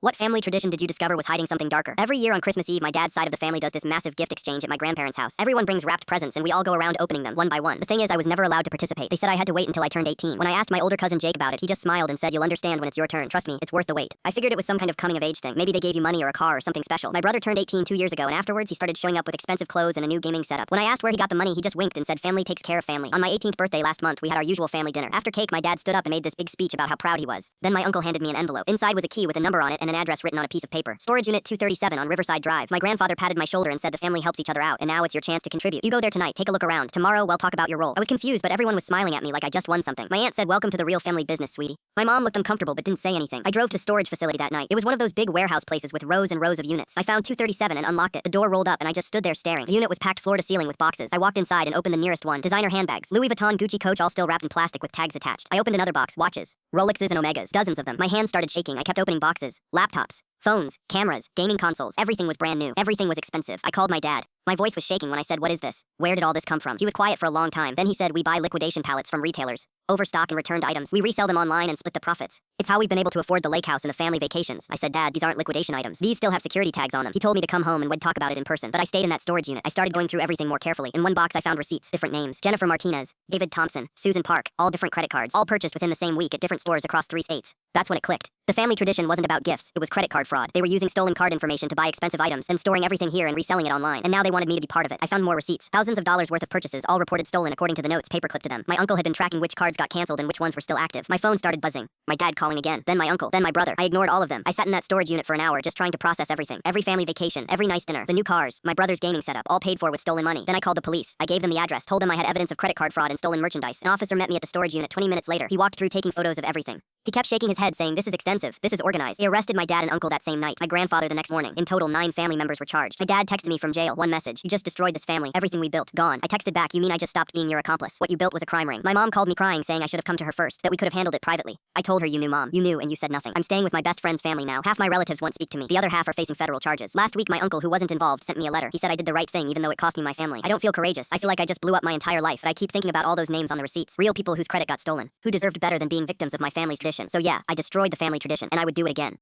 What family tradition did you discover was hiding something darker? Every year on Christmas Eve, my dad's side of the family does this massive gift exchange at my grandparents' house. Everyone brings wrapped presents and we all go around opening them one by one. The thing is, I was never allowed to participate. They said I had to wait until I turned 18. When I asked my older cousin Jake about it, he just smiled and said, "You'll understand when it's your turn. Trust me, it's worth the wait." I figured it was some kind of coming of age thing. Maybe they gave you money or a car or something special. My brother turned 18 2 years ago, and afterwards he started showing up with expensive clothes and a new gaming setup. When I asked where he got the money, he just winked and said, "Family takes care of family." On my 18th birthday last month, we had our usual family dinner. After cake, my dad stood up and made this big speech about how proud he was. Then my uncle handed me an envelope. Inside was a key with a number on it and an address written on a piece of paper. Storage unit 237 on Riverside Drive. My grandfather patted my shoulder and said the family helps each other out, and now it's your chance to contribute. You go there tonight, take a look around. Tomorrow, we'll talk about your role. I was confused, but everyone was smiling at me like I just won something. My aunt said, "Welcome to the real family business, sweetie." My mom looked uncomfortable but didn't say anything. I drove to the storage facility that night. It was one of those big warehouse places with rows and rows of units. I found 237 and unlocked it. The door rolled up and I just stood there staring. The unit was packed floor to ceiling with boxes. I walked inside and opened the nearest one. Designer handbags. Louis Vuitton, Gucci, Coach, all still wrapped in plastic with tags attached. I opened another box. Watches. Rolexes and Omegas. Dozens of them. My hands started shaking. I kept opening boxes. Laptops. Phones, cameras, gaming consoles, everything was brand new. Everything was expensive. I called my dad. My voice was shaking when I said, "What is this? Where did all this come from?" He was quiet for a long time. Then he said, "We buy liquidation pallets from retailers. Overstock and returned items. We resell them online and split the profits. It's how we've been able to afford the lake house and the family vacations." I said, "Dad, these aren't liquidation items. These still have security tags on them." He told me to come home and we'd talk about it in person. But I stayed in that storage unit. I started going through everything more carefully. In one box I found receipts, different names. Jennifer Martinez, David Thompson, Susan Park, all different credit cards, all purchased within the same week at different stores across 3 states. That's when it clicked. The family tradition wasn't about gifts, it was credit card fraud. They were using stolen card information to buy expensive items, then storing everything here and reselling it online. And now they wanted me to be part of it. I found more receipts. Thousands of dollars worth of purchases, all reported stolen according to the notes paperclipped to them. My uncle had been tracking which cards got canceled and which ones were still active. My phone started buzzing. My dad calling again. Then my uncle. Then my brother. I ignored all of them. I sat in that storage unit for an hour just trying to process everything. Every family vacation, every nice dinner, the new cars, my brother's gaming setup, all paid for with stolen money. Then I called the police. I gave them the address, told them I had evidence of credit card fraud and stolen merchandise. An officer met me at the storage unit 20 minutes later. He walked through taking photos of everything. He kept shaking his head saying, "This is extensive. This is organized." They arrested my dad and uncle that same night. My grandfather the next morning. In total, 9 family members were charged. My dad texted me from jail. One message: "You just destroyed this family. Everything we built, gone." I texted back, "You mean I just stopped being your accomplice? What you built was a crime ring." My mom called me crying saying I should have come to her first, that we could have handled it privately. I told her, "You knew, Mom. You knew and you said nothing." I'm staying with my best friend's family now. Half my relatives won't speak to me. The other half are facing federal charges. Last week my uncle, who wasn't involved, sent me a letter. He said I did the right thing even though it cost me my family. I don't feel courageous. I feel like I just blew up my entire life, but I keep thinking about all those names on the receipts. Real people whose credit got stolen. Who deserved better than being victims of my family's tradition. So yeah, I destroyed the family tradition, and I would do it again.